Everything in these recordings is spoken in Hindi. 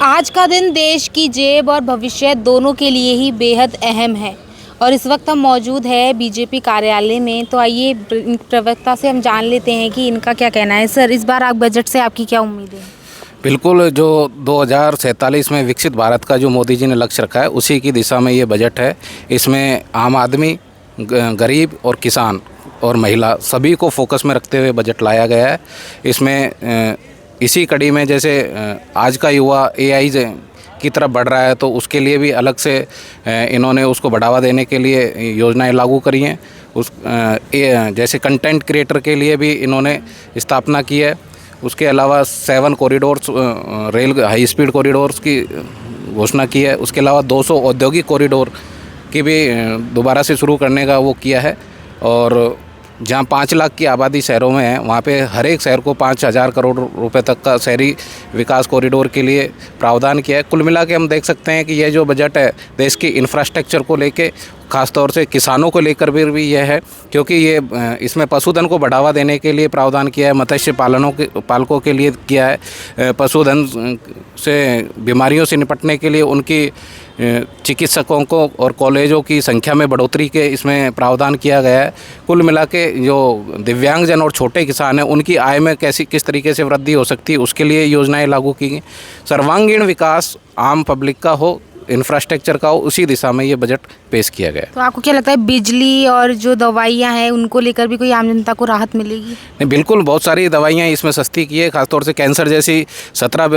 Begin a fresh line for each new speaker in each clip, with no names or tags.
आज का दिन देश की जेब और भविष्य दोनों के लिए ही बेहद अहम है और इस वक्त हम मौजूद है बीजेपी कार्यालय में। तो आइए प्रवक्ता से हम जान लेते हैं कि इनका क्या कहना है। सर, इस बार आप बजट से आपकी क्या उम्मीद है?
बिल्कुल, जो 2047 में विकसित भारत का जो मोदी जी ने लक्ष्य रखा है उसी की दिशा में ये बजट है। इसमें आम आदमी, गरीब और किसान और महिला सभी को फोकस में रखते हुए बजट लाया गया है। इसमें इसी कड़ी में जैसे आज का युवा एआई की तरफ बढ़ रहा है तो उसके लिए भी अलग से इन्होंने उसको बढ़ावा देने के लिए योजनाएं लागू करी हैं। जैसे कंटेंट क्रिएटर के लिए भी इन्होंने स्थापना की है। उसके अलावा 7 corridors rail high speed corridors की घोषणा की है। उसके अलावा 200 औद्योगिक कॉरिडोर की भी दोबारा से शुरू करने का वो किया है। और जहाँ 5 लाख की आबादी शहरों में है वहाँ पे हर एक शहर को 5,000 करोड़ रुपए तक का शहरी विकास कॉरिडोर के लिए प्रावधान किया है। कुल मिला के हम देख सकते हैं कि यह जो बजट है देश की इंफ्रास्ट्रक्चर को लेके, ख़ास तौर से किसानों को लेकर भी यह है, क्योंकि ये इसमें पशुधन को बढ़ावा देने के लिए प्रावधान किया है, मत्स्य पालकों के लिए किया है, पशुधन से बीमारियों से निपटने के लिए उनकी चिकित्सकों को और कॉलेजों की संख्या में बढ़ोतरी के इसमें प्रावधान किया गया है। कुल मिला के जो दिव्यांगजन और छोटे किसान हैं उनकी आय में किस तरीके से वृद्धि हो सकती है उसके लिए योजनाएं लागू की गई। सर्वांगीण विकास आम पब्लिक का हो, इंफ्रास्ट्रक्चर का हो, उसी दिशा में ये बजट पेश किया गया।
तो आपको क्या लगता है बिजली और जो दवाइयाँ हैं उनको लेकर भी कोई आम जनता को राहत मिलेगी?
नहीं, बिल्कुल, बहुत सारी दवाइयाँ इसमें सस्ती की है। खासतौर से कैंसर जैसी 17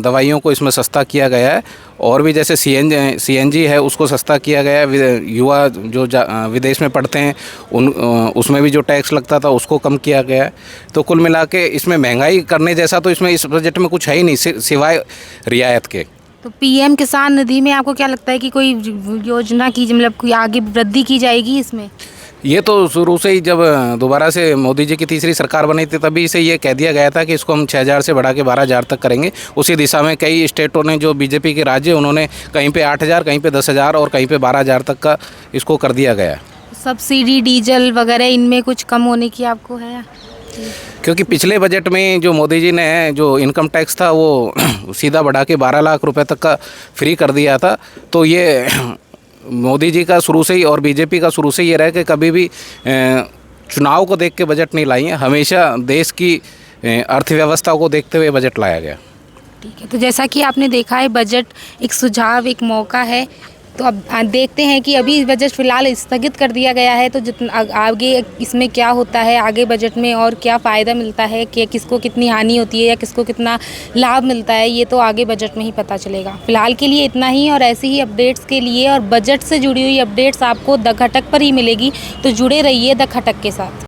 दवाइयों को इसमें सस्ता किया गया है। और भी जैसे सीएनजी है उसको सस्ता किया गया है। युवा जो विदेश में पढ़ते हैं उसमें भी जो टैक्स लगता था उसको कम किया गया है। तो कुल मिला के इसमें महंगाई करने जैसा तो इसमें इस बजट में कुछ है ही नहीं सिवाय रियायत के।
तो पीएम किसान निधि में आपको क्या लगता है कि कोई योजना की मतलब कोई आगे वृद्धि की जाएगी इसमें?
ये तो शुरू से ही जब दोबारा से मोदी जी की तीसरी सरकार बनी थी तभी से ये कह दिया गया था कि इसको हम 6,000 से बढ़ा के 12,000 तक करेंगे। उसी दिशा में कई स्टेटों ने, जो बीजेपी के राज्य, उन्होंने कहीं पे 8,000, कहीं पे 10,000 और कहीं पे 12,000 तक का इसको कर दिया गया।
सब्सिडी, डीजल वगैरह इनमें कुछ कम होने की आपको है?
क्योंकि पिछले बजट में जो मोदी जी ने जो इनकम टैक्स था वो सीधा बढ़ा के 12 लाख रुपए तक का फ्री कर दिया था। तो ये मोदी जी का शुरू से ही और बीजेपी का शुरू से ये रहा कि कभी भी चुनाव को देख के बजट नहीं लाई है, हमेशा देश की अर्थव्यवस्था को देखते हुए बजट लाया गया।
ठीक है, तो जैसा कि आपने देखा है बजट एक सुझाव, एक मौका है। तो अब देखते हैं कि अभी बजट फ़िलहाल स्थगित कर दिया गया है, तो जितना आगे इसमें क्या होता है, आगे बजट में और क्या फ़ायदा मिलता है, कि किसको कितनी हानि होती है या किसको कितना लाभ मिलता है, ये तो आगे बजट में ही पता चलेगा। फ़िलहाल के लिए इतना ही, और ऐसे ही अपडेट्स के लिए और बजट से जुड़ी हुई अपडेट्स आपको द खटक पर ही मिलेगी। तो जुड़े रहिए द खटक के साथ।